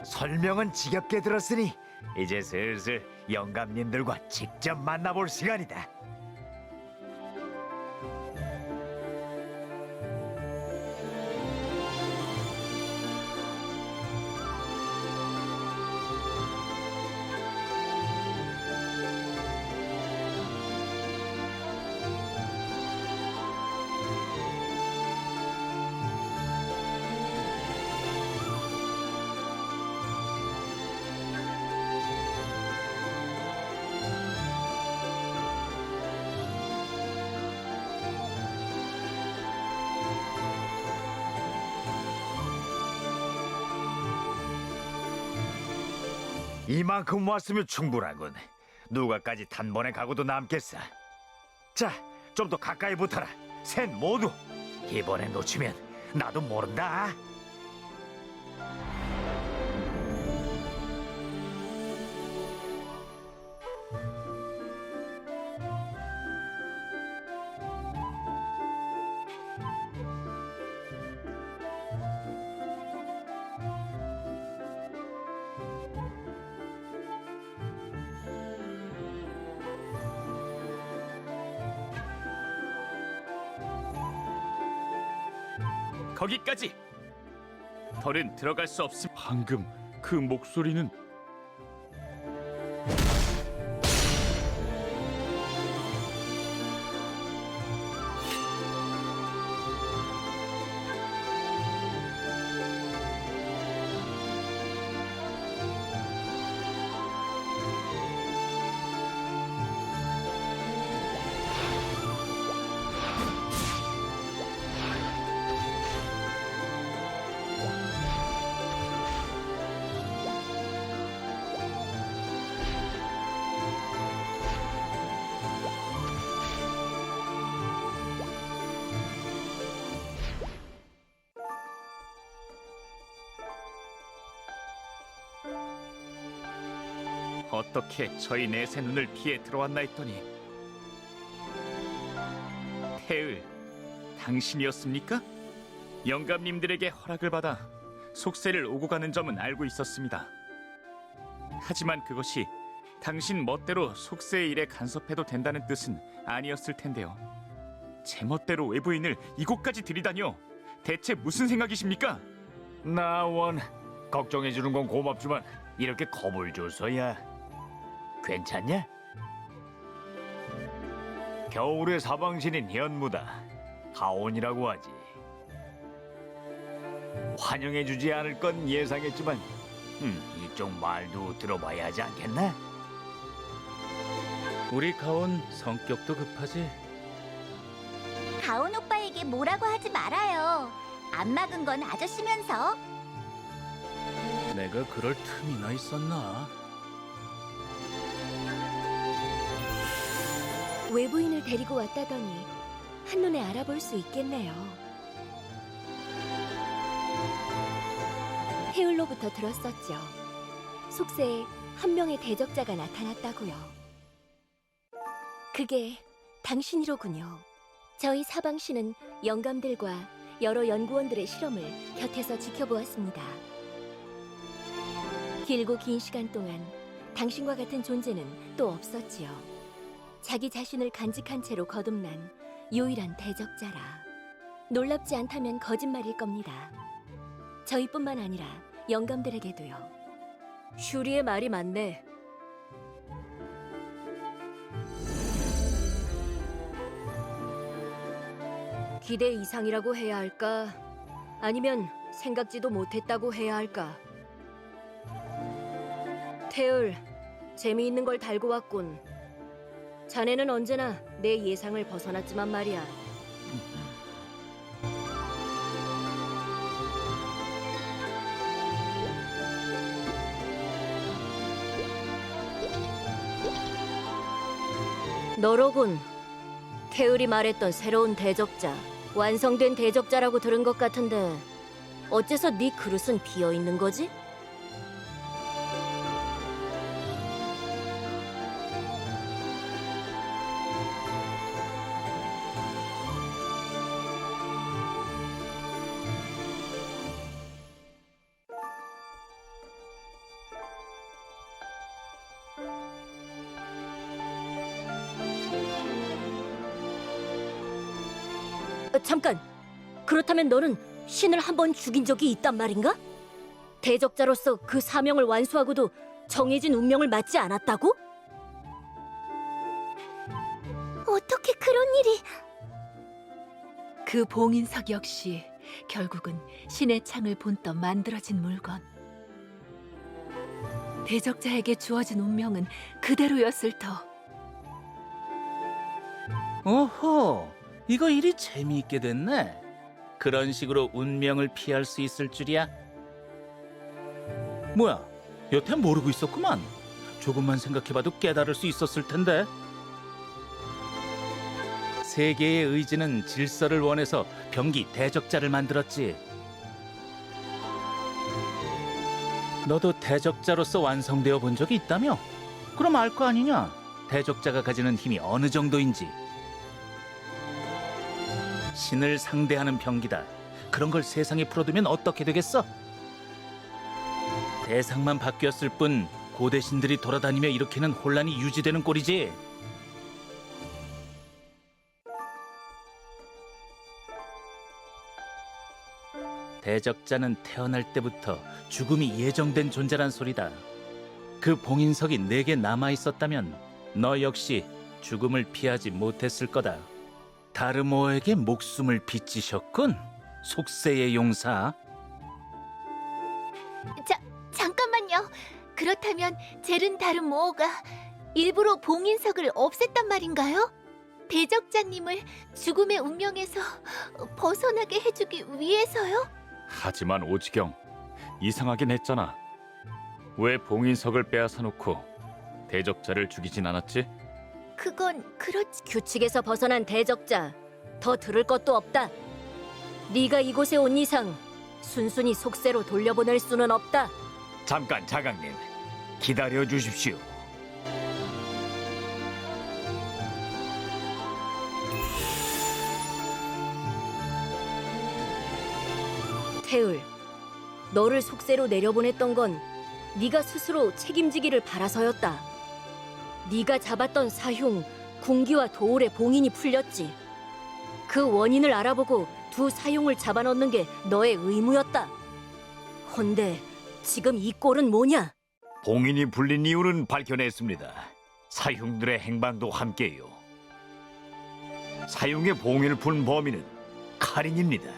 설명은 지겹게 들었으니 이제 슬슬 영감님들과 직접 만나볼 시간이다. 이만큼 왔으면 충분하군. 누가까지 단번에 가고도 남겠어. 자, 좀 더 가까이 붙어라. 셋 모두. 이번에 놓치면 나도 모른다. 거기까지. 덜은 들어갈 수 없음. 방금 그 목소리는 어떻게 저희 넷의 눈을 피해 들어왔나 했더니 태을, 당신이었습니까? 영감님들에게 허락을 받아 속세를 오고 가는 점은 알고 있었습니다. 하지만 그것이 당신 멋대로 속세의 일에 간섭해도 된다는 뜻은 아니었을 텐데요. 제 멋대로 외부인을 이곳까지 들이다뇨. 대체 무슨 생각이십니까? 나원, 걱정해주는 건 고맙지만 이렇게 겁을 줘서야. 괜찮냐? 겨울의 사방신인 현무다. 가온이라고 하지. 환영해주지 않을 건 예상했지만 이쪽 말도 들어봐야 하지 않겠나? 우리 가온 성격도 급하지. 가온 오빠에게 뭐라고 하지 말아요. 안 막은 건 아저씨면서. 내가 그럴 틈이나 있었나? 외부인을 데리고 왔다더니 한눈에 알아볼 수 있겠네요. 헤울로부터 들었었죠. 속세에 한 명의 대적자가 나타났다고요. 그게 당신이로군요. 저희 사방시는 영감들과 여러 연구원들의 실험을 곁에서 지켜보았습니다. 길고 긴 시간 동안 당신과 같은 존재는 또 없었지요. 자기 자신을 간직한 채로 거듭난 유일한 대적자라. 놀랍지 않다면 거짓말일 겁니다. 저희뿐만 아니라 영감들에게도요. 슈리의 말이 맞네. 기대 이상이라고 해야 할까? 아니면 생각지도 못했다고 해야 할까? 태을, 재미있는 걸 달고 왔군. 자네는 언제나 내 예상을 벗어났지만 말이야. 너로군. 태을이 말했던 새로운 대적자, 완성된 대적자라고 들은 것 같은데 어째서 네 그릇은 비어있는 거지? 잠깐. 그렇다면 너는 신을 한 번 죽인 적이 있단 말인가? 대적자로서 그 사명을 완수하고도 정해진 운명을 맞지 않았다고? 어떻게 그런 일이? 그 봉인석 역시 결국은 신의 창을 본떠 만들어진 물건. 대적자에게 주어진 운명은 그대로였을 터. 오호, 이거 일이 재미있게 됐네. 그런 식으로 운명을 피할 수 있을 줄이야. 뭐야, 여태 모르고 있었구만. 조금만 생각해봐도 깨달을 수 있었을 텐데. 세계의 의지는 질서를 원해서 병기 대적자를 만들었지. 너도 대적자로서 완성되어 본 적이 있다며? 그럼 알 거 아니냐? 대적자가 가지는 힘이 어느 정도인지. 신을 상대하는 병기다. 그런 걸 세상에 풀어두면 어떻게 되겠어? 대상만 바뀌었을 뿐 고대 신들이 돌아다니며 일으키는 혼란이 유지되는 꼴이지. 대적자는 태어날 때부터 죽음이 예정된 존재란 소리다. 그 봉인석이 내게 남아있었다면 너 역시 죽음을 피하지 못했을 거다. 다르모에게 목숨을 빚지셨군. 속세의 용사. 잠깐만요. 그렇다면 젤은 다른 모어가 일부러 봉인석을 없앴단 말인가요? 대적자님을 죽음의 운명에서 벗어나게 해주기 위해서요? 하지만 오지경, 이상하긴 했잖아. 왜 봉인석을 빼앗아 놓고 대적자를 죽이진 않았지? 그건 그렇지. 규칙에서 벗어난 대적자, 더 들을 것도 없다. 네가 이곳에 온 이상 순순히 속세로 돌려보낼 수는 없다. 잠깐 자강님, 기다려 주십시오. 태을, 너를 속세로 내려보냈던 건 네가 스스로 책임지기를 바라서였다. 네가 잡았던 사흉, 군기와 도울의 봉인이 풀렸지. 그 원인을 알아보고 두 사흉을 잡아넣는 게 너의 의무였다. 헌데 지금 이 꼴은 뭐냐? 봉인이 풀린 이유는 밝혀냈습니다. 사흉들의 행방도 함께요. 사흉의 봉인을 푼 범인은 카린입니다.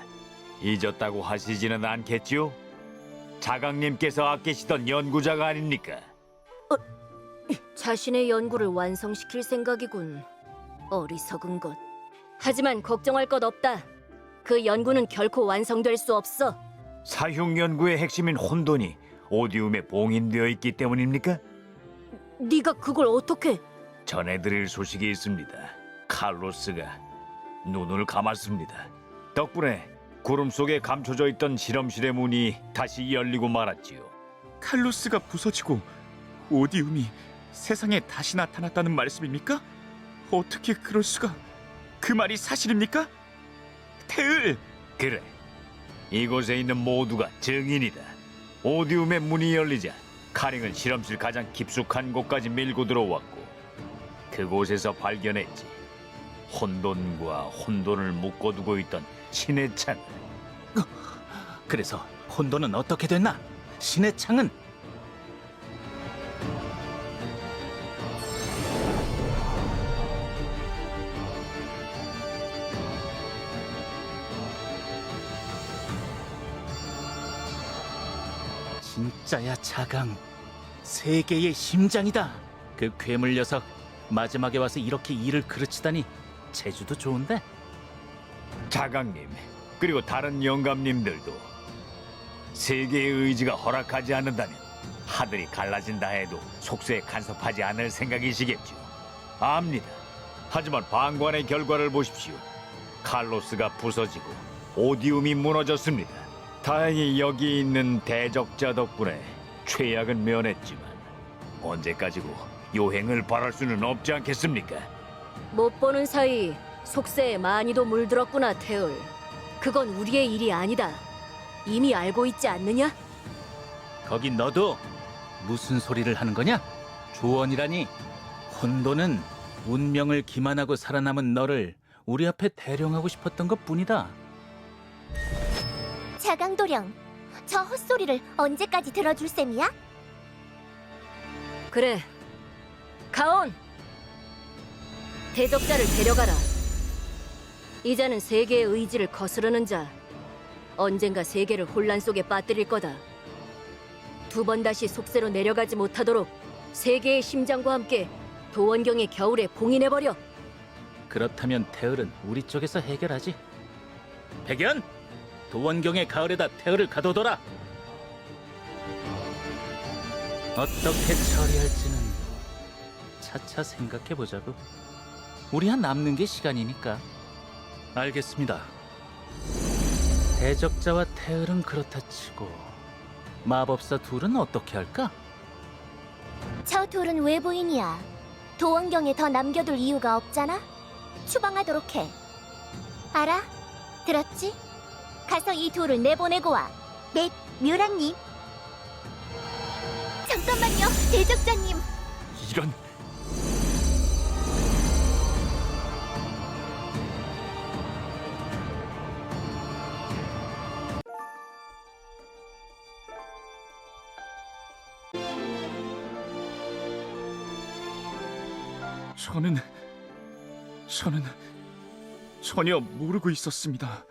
잊었다고 하시지는 않겠지요? 자강님께서 아끼시던 연구자가 아닙니까? 자신의 연구를 완성시킬 생각이군. 어리석은 것. 하지만 걱정할 것 없다. 그 연구는 결코 완성될 수 없어. 사흉 연구의 핵심인 혼돈이 오디움에 봉인되어 있기 때문입니까? 네가 그걸 어떻게... 전해드릴 소식이 있습니다. 칼로스가 눈을 감았습니다. 덕분에 구름 속에 감춰져 있던 실험실의 문이 다시 열리고 말았지요. 칼로스가 부서지고 오디움이 세상에 다시 나타났다는 말씀입니까? 어떻게 그럴 수가? 그 말이 사실입니까? 태을! 그래, 이곳에 있는 모두가 증인이다. 오디움의 문이 열리자 카링은 실험실 가장 깊숙한 곳까지 밀고 들어왔고 그곳에서 발견했지. 혼돈과 혼돈을 묶어두고 있던 신의 창. 그래서 혼돈은 어떻게 됐나? 신의 창은? 진짜야, 자강. 세계의 심장이다. 그 괴물 녀석 마지막에 와서 이렇게 일을 그르치다니 재주도 좋은데. 자강님 그리고 다른 영감님들도 세계의 의지가 허락하지 않는다면 하늘이 갈라진다 해도 속세에 간섭하지 않을 생각이시겠죠. 압니다. 하지만 방관의 결과를 보십시오. 칼로스가 부서지고 오디움이 무너졌습니다. 다행히 여기 있는 대적자 덕분에 최악은 면했지만 언제까지고 요행을 바랄 수는 없지 않겠습니까? 못 보는 사이 속세에 많이도 물들었구나, 태을. 그건 우리의 일이 아니다. 이미 알고 있지 않느냐? 거기 너도 무슨 소리를 하는 거냐? 조언이라니. 혼돈은 운명을 기만하고 살아남은 너를 우리 앞에 대령하고 싶었던 것뿐이다. 자강도령, 저 헛소리를 언제까지 들어줄 셈이야? 그래, 가온! 대적자를 데려가라. 이자는 세계의 의지를 거스르는 자, 언젠가 세계를 혼란 속에 빠뜨릴 거다. 두 번 다시 속세로 내려가지 못하도록 세계의 심장과 함께 도원경의 겨울에 봉인해버려. 그렇다면 태을은 우리 쪽에서 해결하지. 백연! 도원경의 가을에다 태을을 가둬둬라. 어떻게 처리할지는 차차 생각해보자고. 우리야 남는 게 시간이니까. 알겠습니다. 대적자와 태을은 그렇다 치고 마법사 둘은 어떻게 할까? 저 둘은 외부인이야. 도원경에 더 남겨둘 이유가 없잖아? 추방하도록 해. 알아? 들었지? 가서 이 둘을 내보내고 와. 네, 뮤랑님. 잠깐만요, 대적자님. 이런... 저는 전혀 모르고 있었습니다.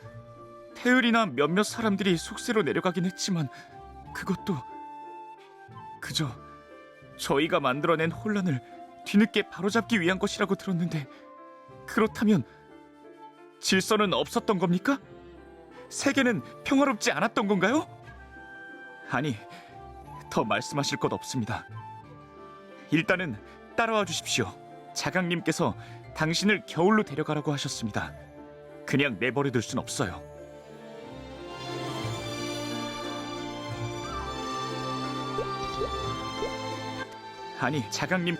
태을이나 몇몇 사람들이 속세로 내려가긴 했지만 그것도 그저 저희가 만들어낸 혼란을 뒤늦게 바로잡기 위한 것이라고 들었는데, 그렇다면 질서는 없었던 겁니까? 세계는 평화롭지 않았던 건가요? 아니, 더 말씀하실 것 없습니다. 일단은 따라와 주십시오. 자강님께서 당신을 겨울로 데려가라고 하셨습니다. 그냥 내버려둘 순 없어요. 아니, 자강님...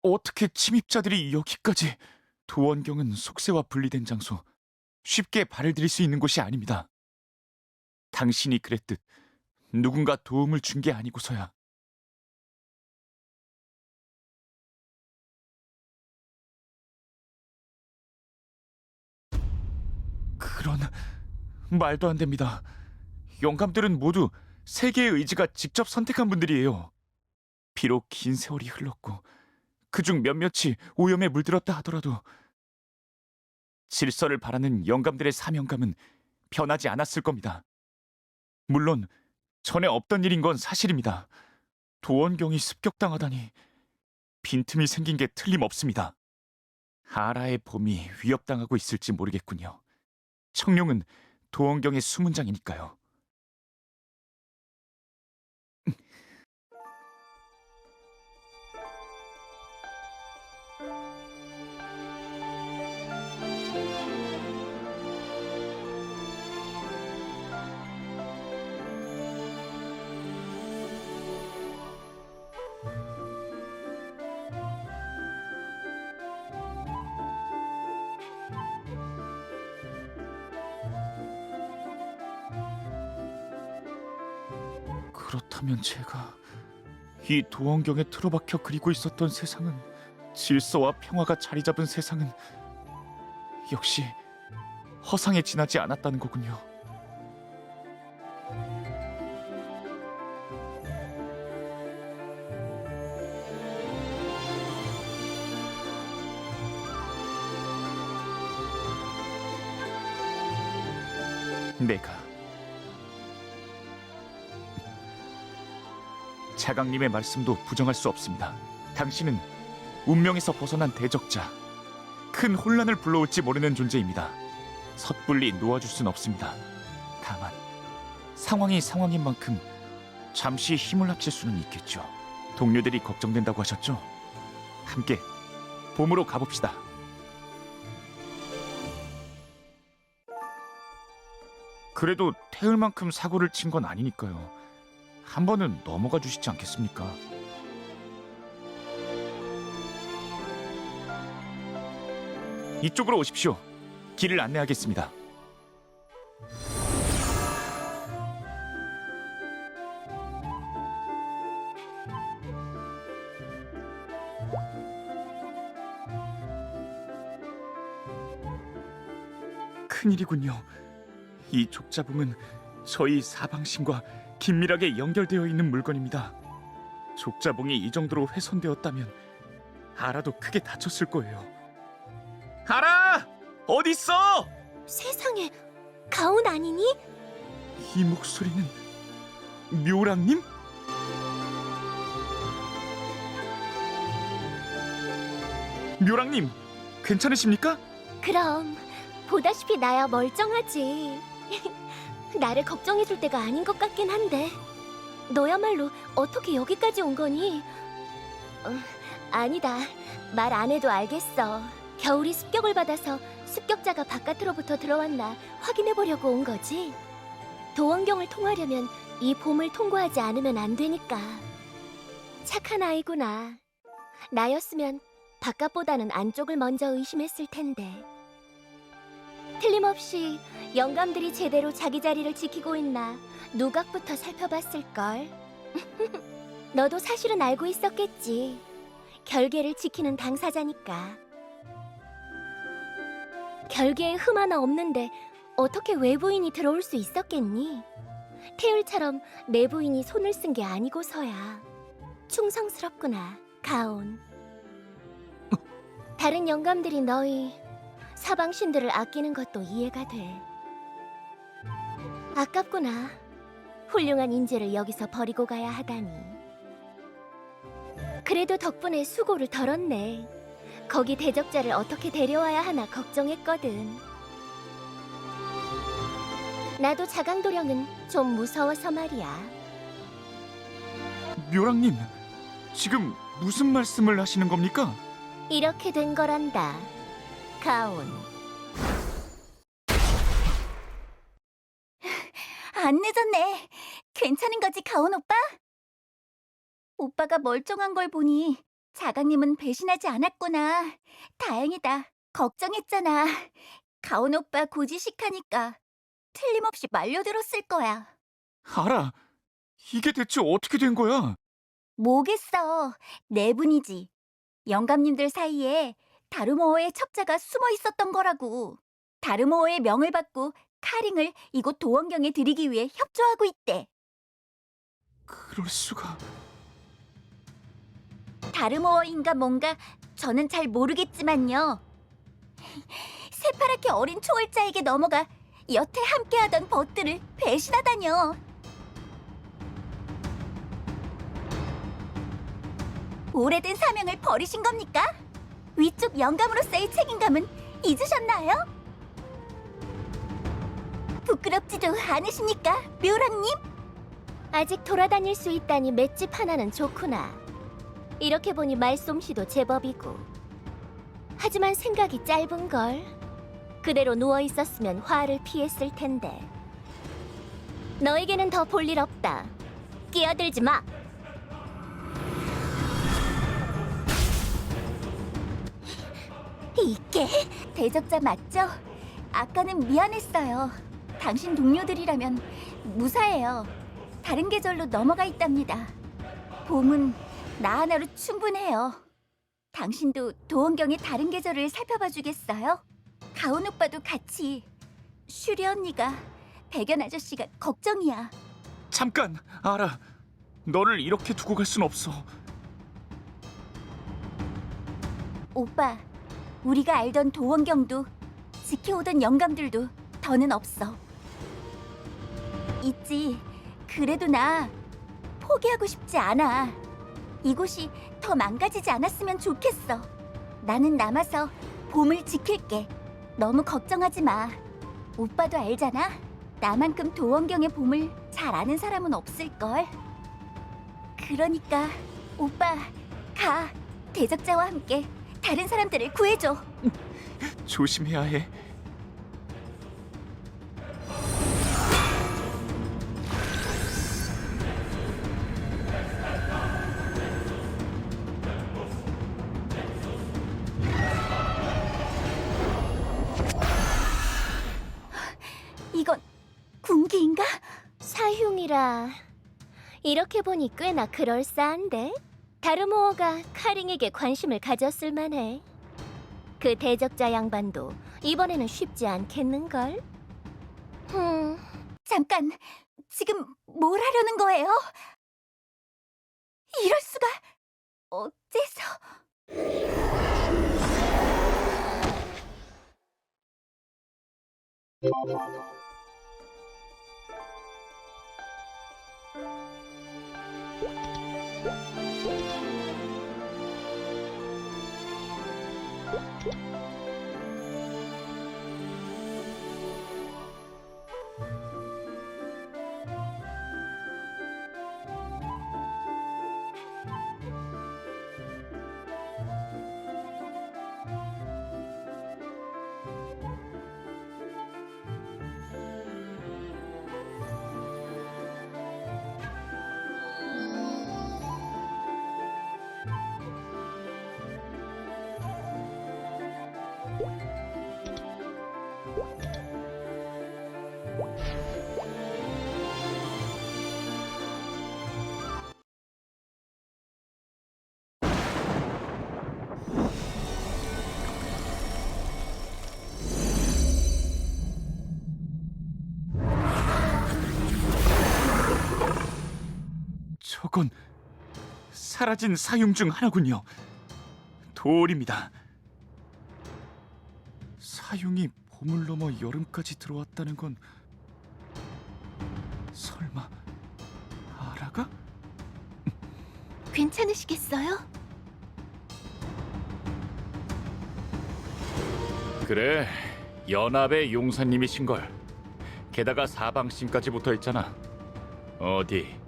어떻게 침입자들이 여기까지... 도원경은 속세와 분리된 장소, 쉽게 발을 들일 수 있는 곳이 아닙니다. 당신이 그랬듯 누군가 도움을 준 게 아니고서야. 그런... 말도 안 됩니다. 영감들은 모두 세계의 의지가 직접 선택한 분들이에요. 비록 긴 세월이 흘렀고 그중 몇몇이 오염에 물들었다 하더라도 질서를 바라는 영감들의 사명감은 변하지 않았을 겁니다. 물론 전에 없던 일인 건 사실입니다. 도원경이 습격당하다니 빈틈이 생긴 게 틀림없습니다. 아라의 봄이 위협당하고 있을지 모르겠군요. 청룡은 도원경의 수문장이니까요. 그렇다면 제가 이 도원경에 틀어박혀 그리고 있었던 세상은, 질서와 평화가 자리 잡은 세상은 역시 허상에 지나지 않았다는 거군요. 내가 차강님의 말씀도 부정할 수 없습니다. 당신은 운명에서 벗어난 대적자, 큰 혼란을 불러올지 모르는 존재입니다. 섣불리 놓아줄 순 없습니다. 다만 상황이 상황인 만큼 잠시 힘을 합칠 수는 있겠죠. 동료들이 걱정된다고 하셨죠? 함께 봄으로 가봅시다. 그래도 태울만큼 사고를 친 건 아니니까요. 한 번은 넘어가 주시지 않겠습니까? 이쪽으로 오십시오. 길을 안내하겠습니다. 큰일이군요. 이 족자봉은 저희 사방신과 긴밀하게 연결되어 있는 물건입니다. 족자봉이 이 정도로 훼손되었다면 아라도 크게 다쳤을 거예요. 아라! 어디 있어? 세상에, 가온 아니니? 이 목소리는 묘랑님? 묘랑님, 괜찮으십니까? 그럼 보다시피 나야 멀쩡하지. 나를 걱정해줄 때가 아닌 것 같긴 한데 너야말로 어떻게 여기까지 온 거니? 아니다. 말 안 해도 알겠어. 겨울이 습격을 받아서 습격자가 바깥으로부터 들어왔나 확인해보려고 온 거지. 도원경을 통하려면 이 봄을 통과하지 않으면 안 되니까. 착한 아이구나. 나였으면 바깥보다는 안쪽을 먼저 의심했을 텐데. 틀림없이 영감들이 제대로 자기 자리를 지키고 있나 누각부터 살펴봤을걸. 너도 사실은 알고 있었겠지. 결계를 지키는 당사자니까. 결계에 흠 하나 없는데 어떻게 외부인이 들어올 수 있었겠니? 태율처럼 내부인이 손을 쓴 게 아니고서야. 충성스럽구나, 가온. 다른 영감들이 너희 사방신들을 아끼는 것도 이해가 돼. 아깝구나. 훌륭한 인재를 여기서 버리고 가야 하다니. 그래도 덕분에 수고를 덜었네. 거기 대적자를 어떻게 데려와야 하나 걱정했거든. 나도 자강도령은 좀 무서워서 말이야. 묘랑님, 지금 무슨 말씀을 하시는 겁니까? 이렇게 된 거란다, 가온. 안 늦었네. 괜찮은 거지, 가온 오빠? 오빠가 멀쩡한 걸 보니 자강님은 배신하지 않았구나. 다행이다. 걱정했잖아. 가온 오빠 고지식하니까 틀림없이 말려들었을 거야. 알아. 이게 대체 어떻게 된 거야? 뭐겠어. 내분이지. 영감님들 사이에 다르모어의 첩자가 숨어 있었던 거라고. 다르모어의 명을 받고 카링을 이곳 도원경에 들이기 위해 협조하고 있대. 그럴 수가... 다르모어인가 뭔가 저는 잘 모르겠지만요. 새파랗게 어린 초월자에게 넘어가 여태 함께하던 벗들을 배신하다뇨. 오래된 사명을 버리신 겁니까? 위쪽 영감으로서의 책임감은 잊으셨나요? 부끄럽지도 않으십니까, 묘랑님? 아직 돌아다닐 수 있다니 맷집 하나는 좋구나. 이렇게 보니 말솜씨도 제법이고. 하지만 생각이 짧은걸. 그대로 누워있었으면 화를 피했을 텐데. 너에게는 더 볼 일 없다. 끼어들지 마. 이게 대적자 맞죠? 아까는 미안했어요. 당신 동료들이라면 무사해요. 다른 계절로 넘어가 있답니다. 봄은 나 하나로 충분해요. 당신도 도원경의 다른 계절을 살펴봐 주겠어요? 가온 오빠도 같이. 슈리 언니가, 백연 아저씨가 걱정이야. 잠깐, 알아. 너를 이렇게 두고 갈 순 없어. 오빠, 우리가 알던 도원경도 지켜오던 영감들도 더는 없어. 있지. 그래도 나 포기하고 싶지 않아. 이곳이 더 망가지지 않았으면 좋겠어. 나는 남아서 봄을 지킬게. 너무 걱정하지 마. 오빠도 알잖아. 나만큼 도원경의 봄을 잘 아는 사람은 없을걸. 그러니까 오빠 가. 대적자와 함께 다른 사람들을 구해줘. 조심해야 해. 이건 군기인가? 사흉이라. 이렇게 보니 꽤나 그럴싸한데? 다르모어가 카링에게 관심을 가졌을 만해. 그 대적자 양반도 이번에는 쉽지 않겠는걸? 잠깐, 지금 뭘 하려는 거예요? 이럴 수가. 어째서? 저건 사라진 사흉 중 하나군요. 도올입니다. 사흉이 봄을 넘어 여름까지 들어왔다는 건 설마 아라가? 괜찮으시겠어요? 그래, 연합의 용사님이신걸. 게다가 사방신까지 붙어있잖아. 어디?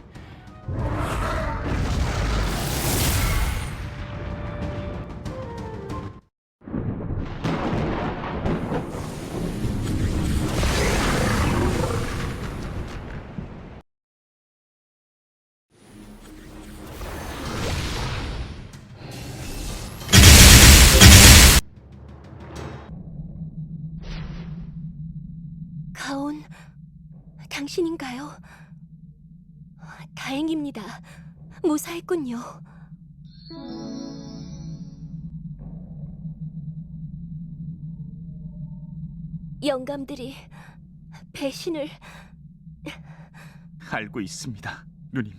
가온, 당신인가요? 다행입니다. 무사했군요. 영감들이 배신을... 알고 있습니다, 누님.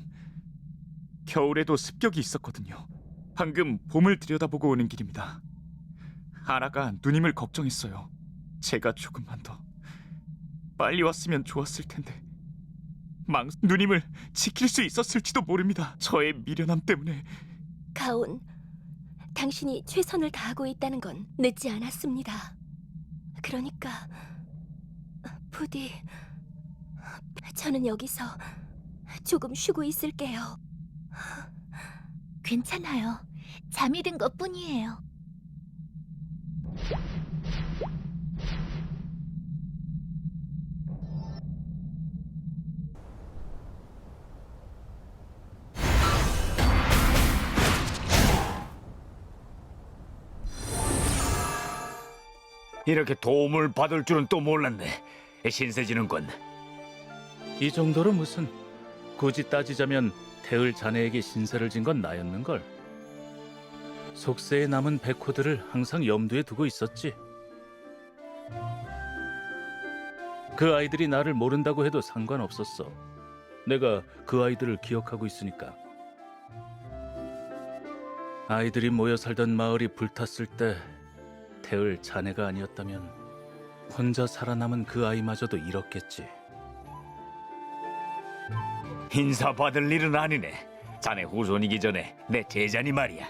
겨울에도 습격이 있었거든요. 방금 봄을 들여다보고 오는 길입니다. 아라가 누님을 걱정했어요. 제가 조금만 더 빨리 왔으면 좋았을 텐데 누님을 지킬 수 있었을지도 모릅니다. 저의 미련함 때문에. 가온, 당신이 최선을 다하고 있다는 건 늦지 않았습니다. 그러니까 부디 저는 여기서 조금 쉬고 있을게요. 괜찮아요. 잠이 든 것뿐이에요. 이렇게 도움을 받을 줄은 또 몰랐네. 신세지는군. 이 정도로 무슨. 굳이 따지자면 태을 자네에게 신세를 진 건 나였는걸. 속세에 남은 백호들을 항상 염두에 두고 있었지. 그 아이들이 나를 모른다고 해도 상관없었어. 내가 그 아이들을 기억하고 있으니까. 아이들이 모여 살던 마을이 불탔을 때 태을 자네가 아니었다면 혼자 살아남은 그 아이마저도 잃었겠지. 인사받을 일은 아니네. 자네 후손이기 전에 내 제자니 말이야.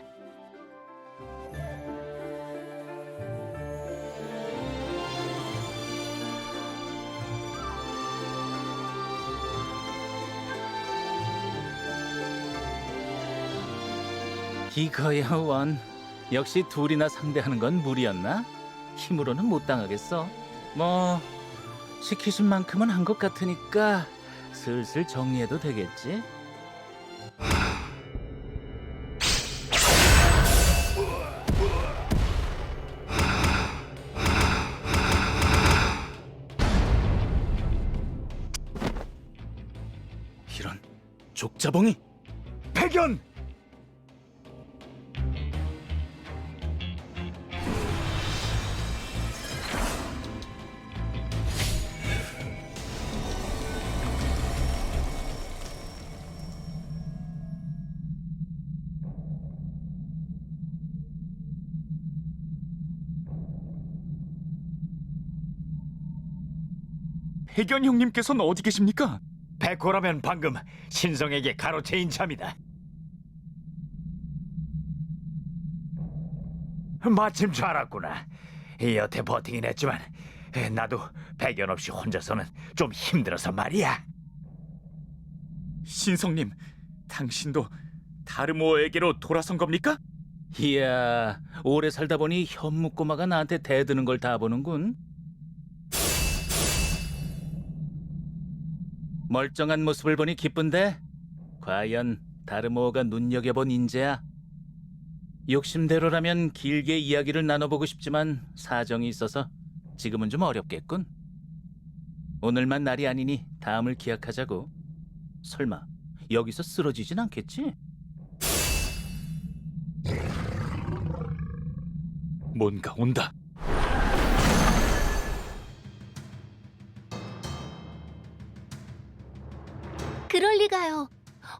이거야 원. 역시 둘이나 상대하는 건 무리였나? 힘으로는 못 당하겠어. 뭐 시키신 만큼은 한 것 같으니까 슬슬 정리해도 되겠지? 이런 족자봉이. 패견! 해견 형님께서는 어디 계십니까? 백호라면 방금 신성에게 가로채인 참이다. 마침 잘 왔구나. 여태 버티긴 했지만 나도 백연 없이 혼자서는 좀 힘들어서 말이야. 신성님, 당신도 다르모어에게로 돌아선 겁니까? 이야, 오래 살다 보니 현묵고마가 나한테 대드는 걸 다 보는군. 멀쩡한 모습을 보니 기쁜데 과연 다르모어가 눈여겨본 인재야? 욕심대로라면 길게 이야기를 나눠보고 싶지만 사정이 있어서 지금은 좀 어렵겠군. 오늘만 날이 아니니 다음을 기약하자고. 설마 여기서 쓰러지진 않겠지? 뭔가 온다. 그럴 리가요.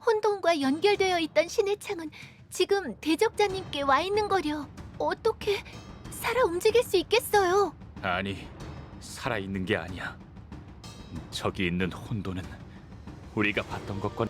혼돈과 연결되어 있던 신의 창은 지금 대적자님께 와 있는 거려. 어떻게 살아 움직일 수 있겠어요? 아니, 살아있는 게 아니야. 저기 있는 혼돈은 우리가 봤던 것과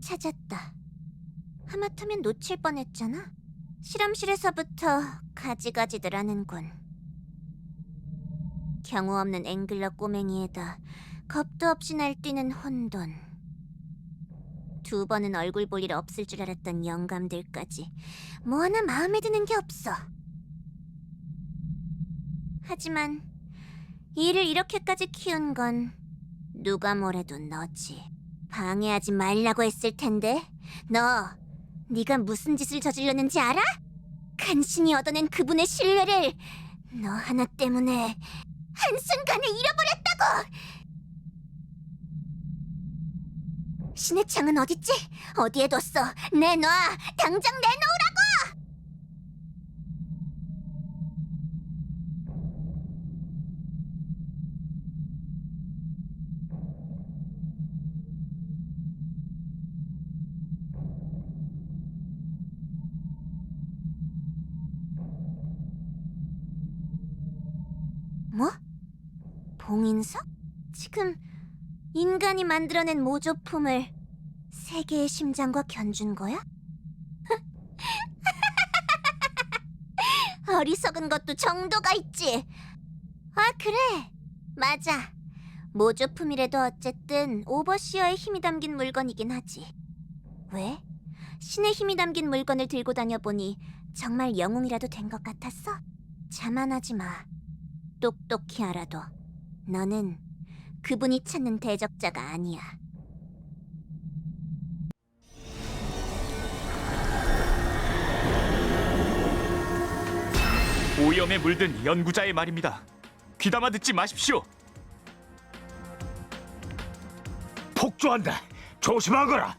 찾았다. 하마터면 놓칠 뻔했잖아. 실험실에서부터 가지가지들 하는군. 경우 없는 앵글러 꼬맹이에다 겁도 없이 날뛰는 혼돈. 두 번은 얼굴 볼 일 없을 줄 알았던 영감들까지 뭐 하나 마음에 드는 게 없어. 하지만 이를 이렇게까지 키운 건 누가 뭐래도 너지. 방해하지 말라고 했을 텐데. 네가 무슨 짓을 저질렀는지 알아? 간신히 얻어낸 그분의 신뢰를 너 하나 때문에 한순간에 잃어버렸다고! 신의 창은 어딨지? 어디에 뒀어? 내놔! 당장 내놓으라고! 뭐? 봉인석? 지금 인간이 만들어낸 모조품을 세계의 심장과 견준 거야? 어리석은 것도 정도가 있지. 아, 그래. 맞아. 모조품이라도 어쨌든 오버시어의 힘이 담긴 물건이긴 하지. 왜? 신의 힘이 담긴 물건을 들고 다녀보니 정말 영웅이라도 된 것 같았어? 자만하지 마. 똑똑히 알아둬. 너는 그분이 찾는 대적자가 아니야. 오염에 물든 연구자의 말입니다. 귀담아 듣지 마십시오. 폭주한다. 조심하거라.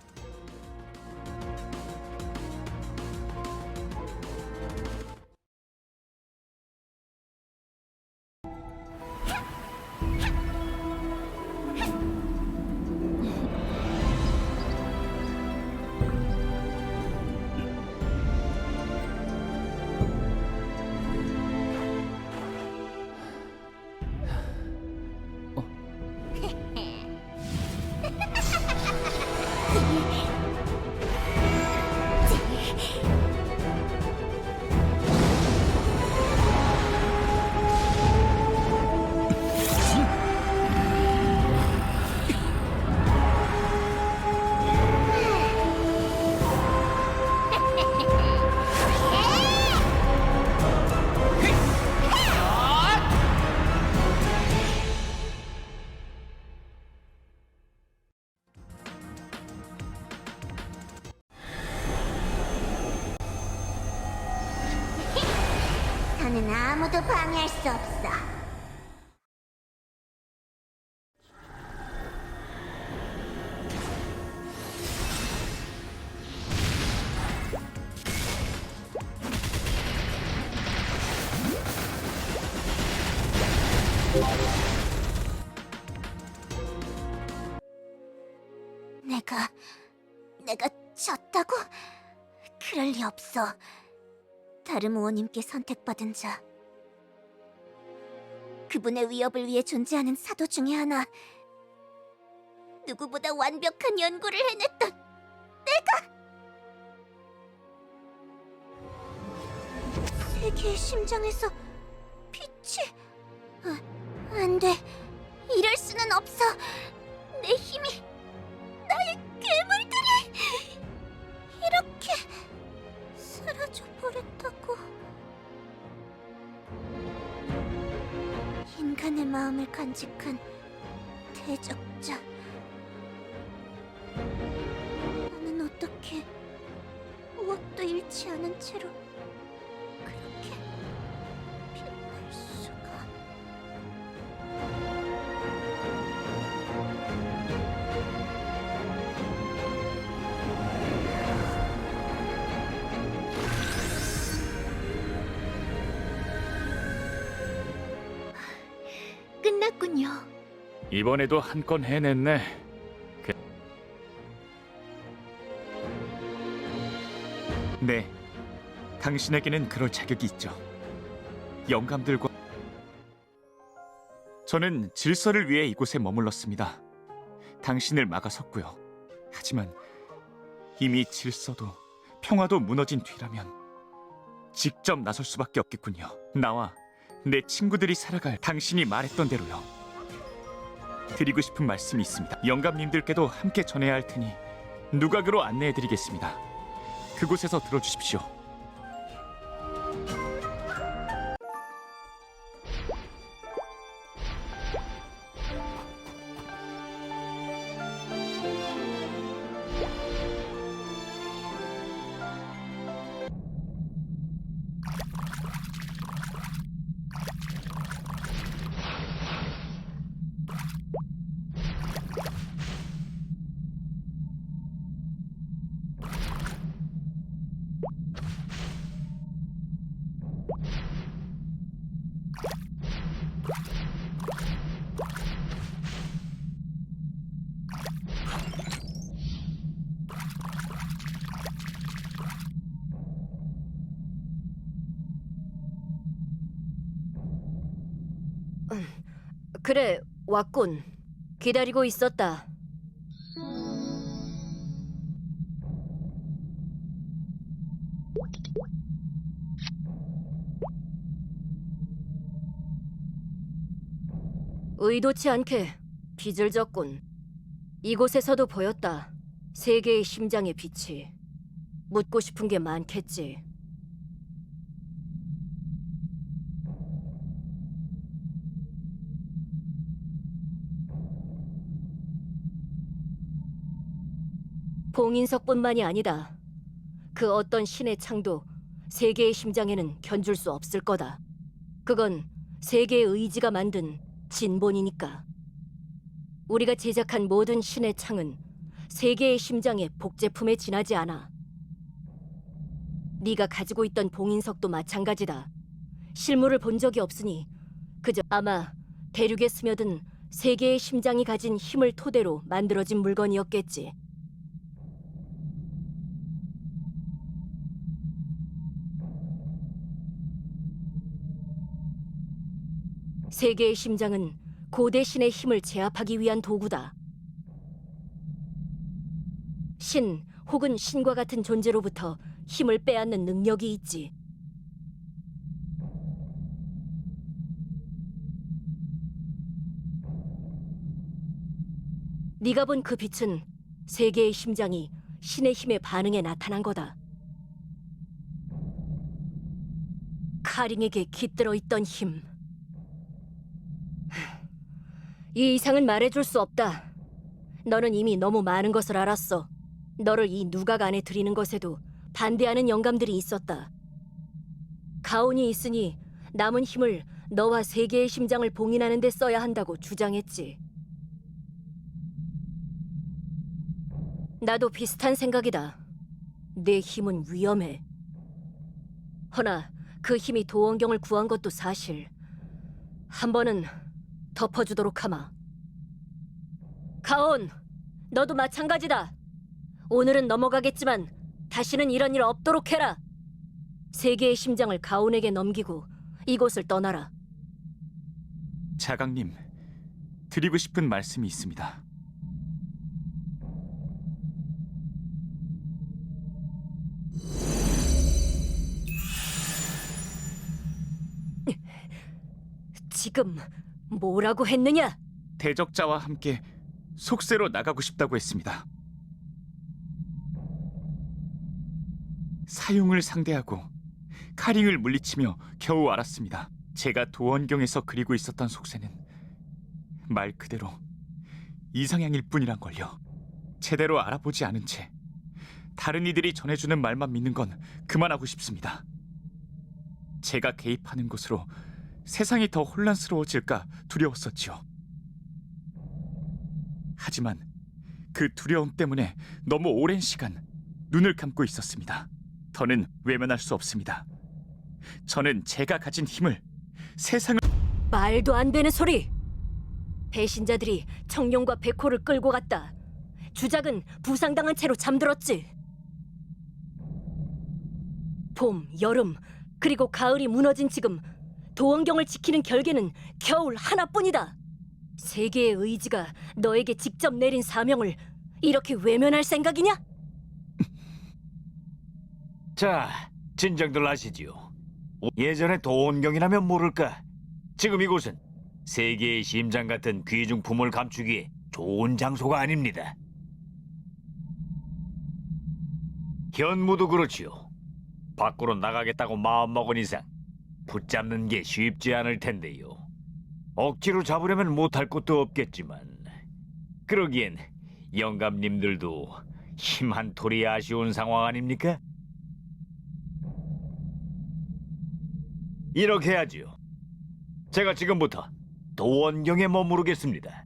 너는 아무도 방해할 수 없어. 내가 졌다고? 그럴 리 없어. 다르모어님께 선택받은 자, 그분의 위협을 위해 존재하는 사도 중에 하나, 누구보다 완벽한 연구를 해냈던 내가! 세계의 심장에서 빛이... 안 돼. 이럴 수는 없어. 내 힘이... 나의 괴물들이... 이렇게... 사라져 버렸다고. 인간의 마음을 간직한 대적자. 나는 어떻게 무엇도 잃지 않은 채로 그렇게 빛날 수가. 끝났군요. 이번에도 한 건 해냈네. 네, 당신에게는 그럴 자격이 있죠. 영감들과 저는 질서를 위해 이곳에 머물렀습니다. 당신을 막아섰고요. 하지만 이미 질서도 평화도 무너진 뒤라면 직접 나설 수밖에 없겠군요. 나와 내 친구들이 살아갈 당신이 말했던 대로요. 드리고 싶은 말씀이 있습니다. 영감님들께도 함께 전해야 할 테니 누각으로 안내해드리겠습니다. 그곳에서 들어주십시오. 그래, 왔군. 기다리고 있었다. 의도치 않게 빛을 졌군. 이곳에서도 보였다. 세계의 심장의 빛이. 묻고 싶은 게 많겠지. 봉인석뿐만이 아니다. 그 어떤 신의 창도 세계의 심장에는 견줄 수 없을 거다. 그건 세계의 의지가 만든 진본이니까. 우리가 제작한 모든 신의 창은 세계의 심장의 복제품에 지나지 않아. 네가 가지고 있던 봉인석도 마찬가지다. 실물을 본 적이 없으니 그저 아마 대륙에 스며든 세계의 심장이 가진 힘을 토대로 만들어진 물건이었겠지. 세계의 심장은 고대 신의 힘을 제압하기 위한 도구다. 신 혹은 신과 같은 존재로부터 힘을 빼앗는 능력이 있지. 네가 본 그 빛은 세계의 심장이 신의 힘에 반응해 나타난 거다. 카링에게 깃들어 있던 힘. 이 이상은 말해줄 수 없다. 너는 이미 너무 많은 것을 알았어. 너를 이 누각 안에 들이는 것에도 반대하는 영감들이 있었다. 가온이 있으니 남은 힘을 너와 세계의 심장을 봉인하는 데 써야 한다고 주장했지. 나도 비슷한 생각이다. 내 힘은 위험해. 허나 그 힘이 도원경을 구한 것도 사실. 한 번은 덮어주도록 하마. 가온, 너도 마찬가지다. 오늘은 넘어가겠지만 다시는 이런 일 없도록 해라. 세계의 심장을 가온에게 넘기고 이곳을 떠나라. 자강님, 드리고 싶은 말씀이 있습니다. 지금 뭐라고 했느냐? 대적자와 함께 속세로 나가고 싶다고 했습니다. 사용을 상대하고 카링을 물리치며 겨우 알았습니다. 제가 도원경에서 그리고 있었던 속세는 말 그대로 이상향일 뿐이란 걸요. 제대로 알아보지 않은 채 다른 이들이 전해주는 말만 믿는 건 그만하고 싶습니다. 제가 개입하는 것으로 세상이 더 혼란스러워질까 두려웠었지요. 하지만 그 두려움 때문에 너무 오랜 시간 눈을 감고 있었습니다. 더는 외면할 수 없습니다. 저는 제가 가진 힘을 세상을... 말도 안 되는 소리! 배신자들이 청룡과 백호를 끌고 갔다. 주작은 부상당한 채로 잠들었지. 봄, 여름, 그리고 가을이 무너진 지금 도원경을 지키는 결계는 겨울 하나뿐이다. 세계의 의지가 너에게 직접 내린 사명을 이렇게 외면할 생각이냐? 자, 진정들 하시지요. 예전에 도원경이라면 모를까. 지금 이곳은 세계의 심장 같은 귀중품을 감추기에 좋은 장소가 아닙니다. 현무도 그렇지요. 밖으로 나가겠다고 마음먹은 이상 붙잡는 게 쉽지 않을 텐데요. 억지로 잡으려면 못할 것도 없겠지만 그러기엔 영감님들도 힘 한 톨이 아쉬운 상황 아닙니까? 이렇게 하지요. 제가 지금부터 도원경에 머무르겠습니다.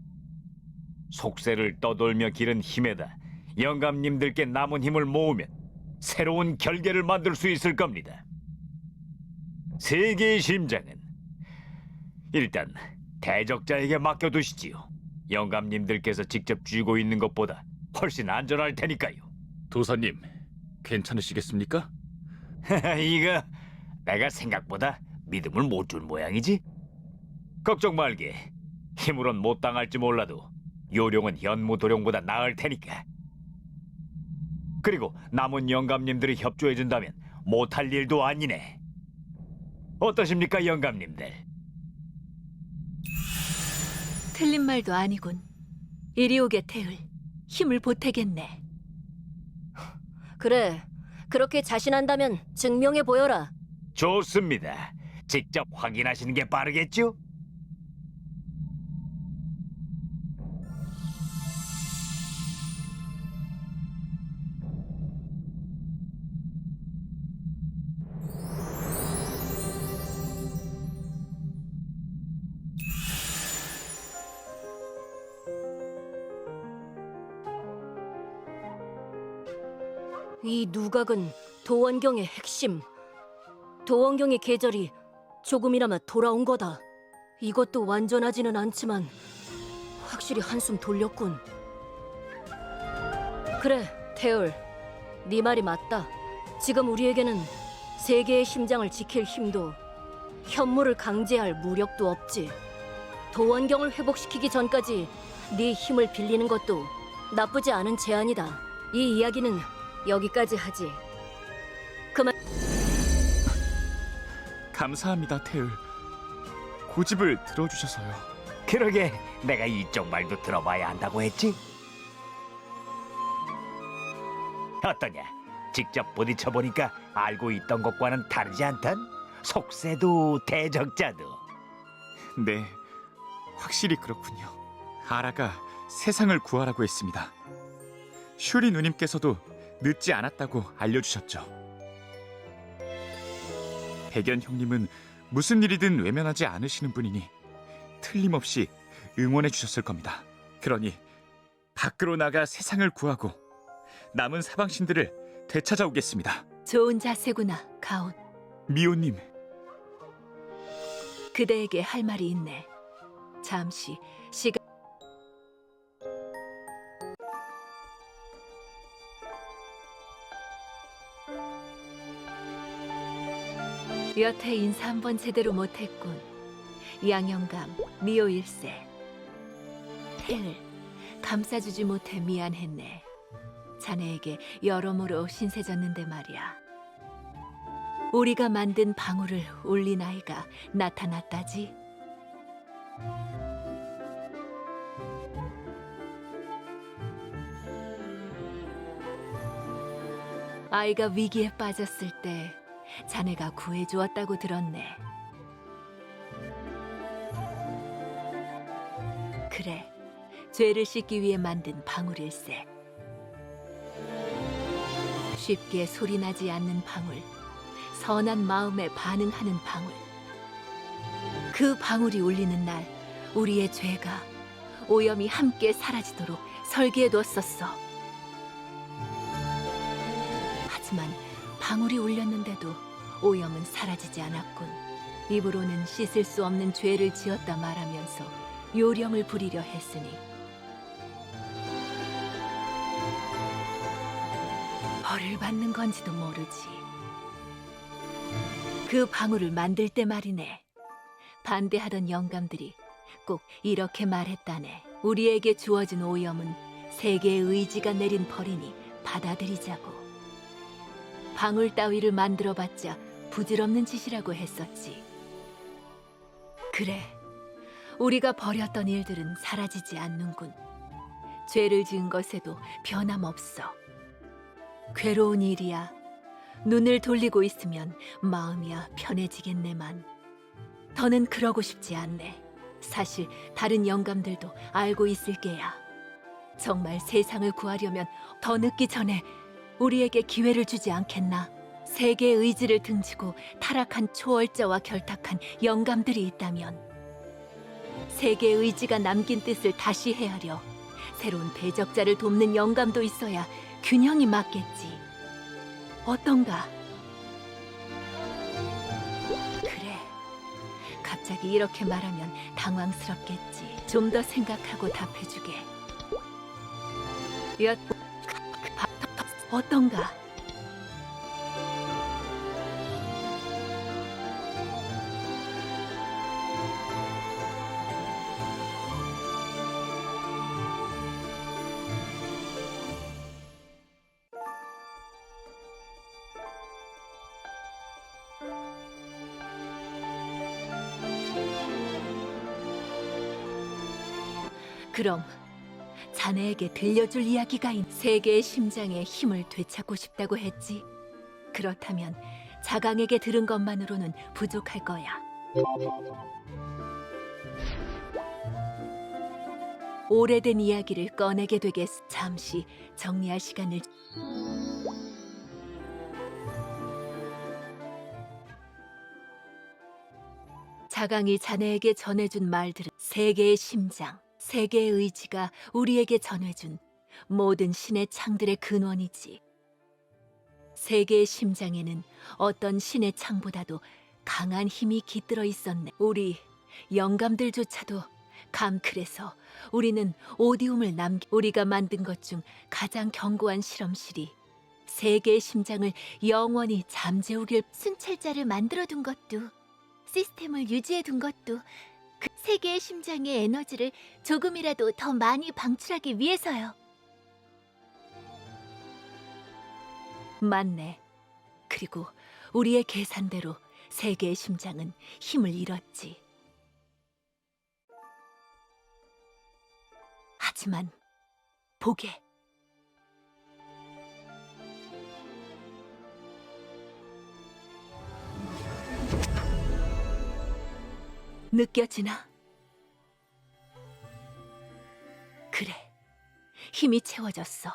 속세를 떠돌며 기른 힘에다 영감님들께 남은 힘을 모으면 새로운 결계를 만들 수 있을 겁니다. 세계의 심장은 일단 대적자에게 맡겨두시지요. 영감님들께서 직접 쥐고 있는 것보다 훨씬 안전할 테니까요. 도사님, 괜찮으시겠습니까? 이거 내가 생각보다 믿음을 못 준 모양이지? 걱정 말게. 힘으론 못 당할지 몰라도 요령은 현무도령보다 나을 테니까. 그리고 남은 영감님들이 협조해준다면 못할 일도 아니네. 어떠십니까, 영감님들? 틀린 말도 아니군. 이리 오게 태을. 힘을 보태겠네. 그래, 그렇게 자신한다면 증명해 보여라. 좋습니다. 직접 확인하시는 게 빠르겠죠? 이 누각은 도원경의 핵심. 도원경의 계절이 조금이나마 돌아온 거다. 이것도 완전하지는 않지만 확실히 한숨 돌렸군. 그래, 태울. 네 말이 맞다. 지금 우리에게는 세계의 심장을 지킬 힘도 현무를 강제할 무력도 없지. 도원경을 회복시키기 전까지 네 힘을 빌리는 것도 나쁘지 않은 제안이다. 이 이야기는 여기까지 하지. 감사합니다, 태을. 고집을 들어주셔서요. 그러게 내가 이쪽 말도 들어봐야 한다고 했지? 어떠냐? 직접 부딪혀보니까 알고 있던 것과는 다르지 않단? 속세도 대적자도. 네, 확실히 그렇군요. 아라가 세상을 구하라고 했습니다. 슈리 누님께서도 늦지 않았다고 알려주셨죠. 백연 형님은 무슨 일이든 외면하지 않으시는 분이니 틀림없이 응원해 주셨을 겁니다. 그러니 밖으로 나가 세상을 구하고 남은 사방신들을 되찾아오겠습니다. 좋은 자세구나, 가온. 미호님, 그대에게 할 말이 있네. 잠시 시간. 여태 인사 한 번 제대로 못했군. 양영감, 미호 일세. 태을, 감싸주지 못해 미안했네. 자네에게 여러모로 신세졌는데 말이야. 우리가 만든 방울을 울린 아이가 나타났다지. 아이가 위기에 빠졌을 때 자네가 구해주었다고 들었네. 그래, 죄를 씻기 위해 만든 방울일세. 쉽게 소리나지 않는 방울, 선한 마음에 반응하는 방울. 그 방울이 울리는 날, 우리의 죄가 오염이 함께 사라지도록 설계해뒀었어. 하지만 방울이 울렸는데도 오염은 사라지지 않았군. 입으로는 씻을 수 없는 죄를 지었다 말하면서 요령을 부리려 했으니 벌을 받는 건지도 모르지. 그 방울을 만들 때 말이네. 반대하던 영감들이 꼭 이렇게 말했다네. 우리에게 주어진 오염은 세계의 의지가 내린 벌이니 받아들이자고. 방울 따위를 만들어봤자 부질없는 짓이라고 했었지. 그래, 우리가 벌였던 일들은 사라지지 않는군. 죄를 지은 것에도 변함없어. 괴로운 일이야. 눈을 돌리고 있으면 마음이야 편해지겠네만. 더는 그러고 싶지 않네. 사실 다른 영감들도 알고 있을 게야. 정말 세상을 구하려면 더 늦기 전에 우리에게 기회를 주지 않겠나? 세계의 의지를 등지고 타락한 초월자와 결탁한 영감들이 있다면 세계의 의지가 남긴 뜻을 다시 헤아려 새로운 대적자를 돕는 영감도 있어야 균형이 맞겠지. 어떤가? 그래. 갑자기 이렇게 말하면 당황스럽겠지. 좀 더 생각하고 답해주게. 어떤가? 그럼 자네에게 들려줄 이야기가 세계의 심장에 힘을 되찾고 싶다고 했지. 그렇다면 자강에게 들은 것만으로는 부족할 거야. 오래된 이야기를 꺼내게 되겠어. 잠시 정리할 시간을. 자강이 자네에게 전해준 말들은 세계의 심장, 세계의 의지가 우리에게 전해준 모든 신의 창들의 근원이지. 세계의 심장에는 어떤 신의 창보다도 강한 힘이 깃들어 있었네. 우리 영감들조차도 감클해서 우리는 오디움을 우리가 만든 것 중 가장 견고한 실험실이 세계의 심장을 영원히 잠재우길. 순찰자를 만들어둔 것도 시스템을 유지해둔 것도 그 세계의 심장의 에너지를 조금이라도 더 많이 방출하기 위해서요. 맞네. 그리고 우리의 계산대로 세계의 심장은 힘을 잃었지. 하지만 보게. 느껴지나? 그래, 힘이 채워졌어.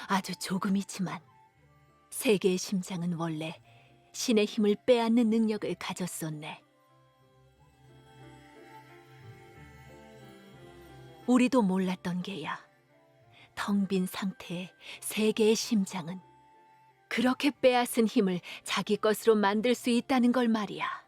아주 조금이지만. 세계의 심장은 원래 신의 힘을 빼앗는 능력을 가졌었네. 우리도 몰랐던 게야. 텅 빈 상태의 세계의 심장은 그렇게 빼앗은 힘을 자기 것으로 만들 수 있다는 걸 말이야.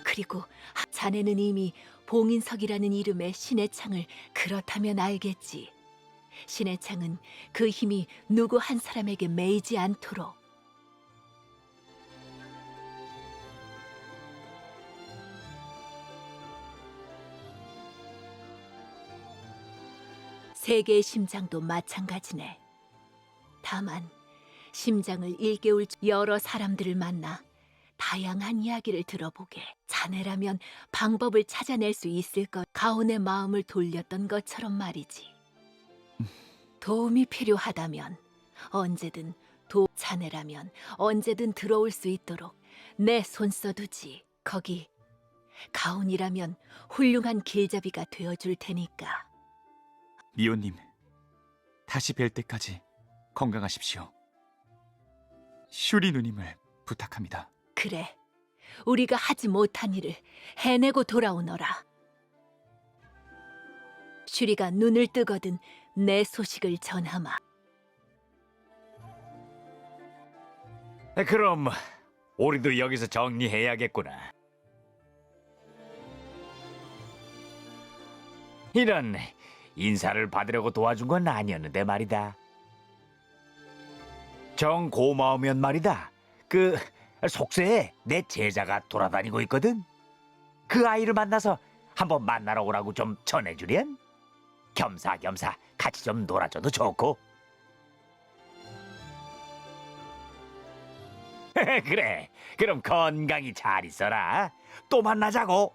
그리고 자네는 이미 봉인석이라는 이름의 신의 창을 그렇다면 알겠지. 신의 창은 그 힘이 누구 한 사람에게 매이지 않도록 세계의 심장도 마찬가지네. 다만 심장을 일깨울 여러 사람들을 만나 다양한 이야기를 들어보게. 자네라면 방법을 찾아낼 수 있을 것. 가온의 마음을 돌렸던 것처럼 말이지. 도움이 필요하다면 언제든 자네라면 언제든 들어올 수 있도록 내 손 써두지. 거기 가온이라면 훌륭한 길잡이가 되어줄 테니까. 미호님, 다시 뵐 때까지 건강하십시오. 슈리 누님을 부탁합니다. 그래, 우리가 하지 못한 일을 해내고 돌아오너라. 슈리가 눈을 뜨거든 내 소식을 전하마. 그럼 우리도 여기서 정리해야겠구나. 이런, 인사를 받으려고 도와준 건 아니었는데 말이다. 정 고마우면 말이다. 그 속세에 내 제자가 돌아다니고 있거든. 그 아이를 만나서 한번 만나러 오라고 좀 전해주련. 겸사겸사 같이 좀 놀아줘도 좋고. 그래. 그럼 건강히 잘 있어라. 또 만나자고.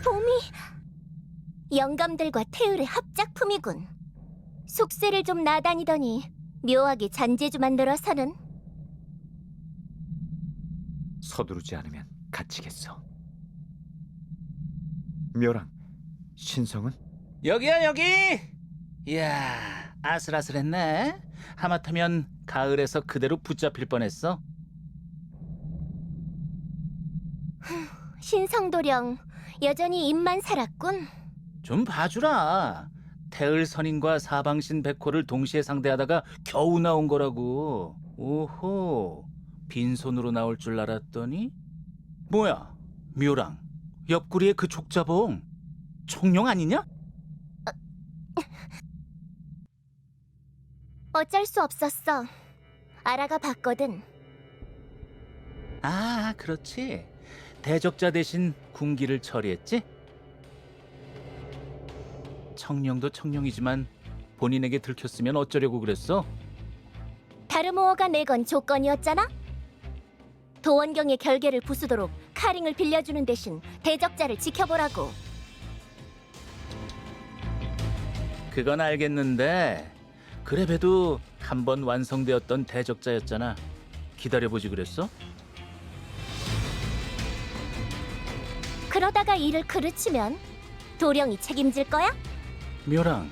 봄이 영감들과 태율의 합작품이군. 속세를 좀 나다니더니 묘하게 잔재주 만들어서는. 서두르지 않으면 갇히겠어. 묘랑, 신성은? 여기야 여기. 이야 아슬아슬했네. 하마터면 가을에서 그대로 붙잡힐 뻔했어. 신성도령 여전히 입만 살았군. 좀 봐주라. 태을 선인과 사방신 백호를 동시에 상대하다가 겨우 나온 거라고. 오호, 빈손으로 나올 줄 알았더니 뭐야, 묘랑 옆구리에 그 족자봉 청룡 아니냐? 어쩔 수 없었어. 알아가 봤거든. 아, 그렇지. 대적자 대신 군기를 처리했지? 청룡도 청룡이지만 본인에게 들켰으면 어쩌려고 그랬어? 다르모어가 내건 조건이었잖아. 도원경의 결계를 부수도록 카링을 빌려주는 대신 대적자를 지켜보라고. 그건 알겠는데 그래봬도 한 번 완성되었던 대적자였잖아. 기다려보지 그랬어? 그러다가 일을 그르치면 도령이 책임질 거야? 묘랑,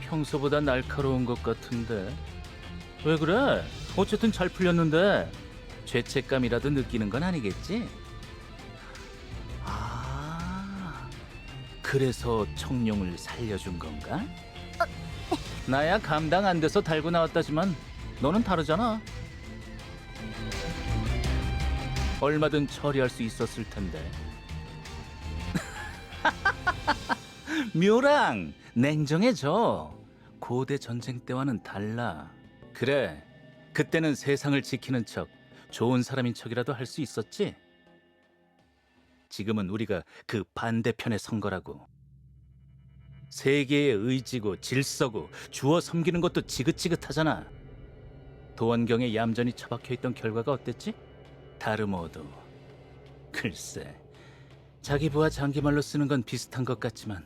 평소보다 날카로운 것 같은데 왜 그래? 어쨌든 잘 풀렸는데 죄책감이라도 느끼는 건 아니겠지? 아, 그래서 청룡을 살려준 건가? 나야 감당 안 돼서 달고 나왔다지만 너는 다르잖아. 얼마든 처리할 수 있었을 텐데. 묘랑, 냉정해져. 고대 전쟁 때와는 달라. 그래, 그때는 세상을 지키는 척, 좋은 사람인 척이라도 할 수 있었지. 지금은 우리가 그 반대편에 선 거라고. 세계의 의지고 질서고 주어 섬기는 것도 지긋지긋하잖아. 도원경에 얌전히 처박혀 있던 결과가 어땠지? 다르모도 글쎄, 자기 부하 장기말로 쓰는 건 비슷한 것 같지만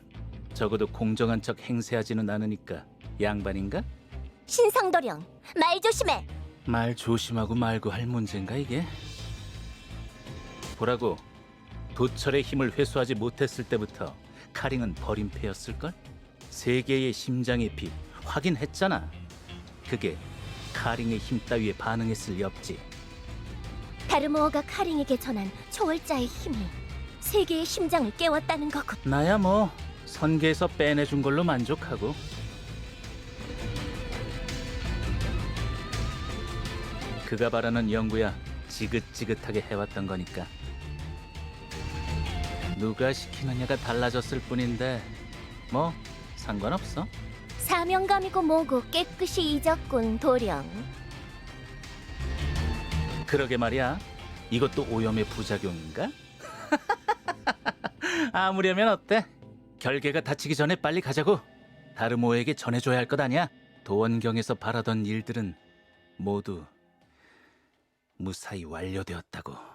적어도 공정한 척 행세하지는 않으니까 양반인가? 신성도령, 말 조심해. 말 조심하고 말고 할 문제인가 이게? 보라고, 도철의 힘을 회수하지 못했을 때부터 카링은 버림패였을걸? 세계의 심장의 피 확인했잖아. 그게 카링의 힘 따위에 반응했을 리 없지. 다르모어가 카링에게 전한 초월자의 힘이 세계의 심장을 깨웠다는 거고. 나야 뭐 선계에서 빼내준 걸로 만족하고. 그가 바라는 영구야 지긋지긋하게 해왔던 거니까. 누가 시키느냐가 달라졌을 뿐인데 뭐 상관없어. 사명감이고 뭐고 깨끗이 잊었군, 도령. 그러게 말이야. 이것도 오염의 부작용인가? 아무려면 어때? 결계가 다치기 전에 빨리 가자고. 다르모에게 전해줘야 할 것 아니야? 도원경에서 바라던 일들은 모두 무사히 완료되었다고.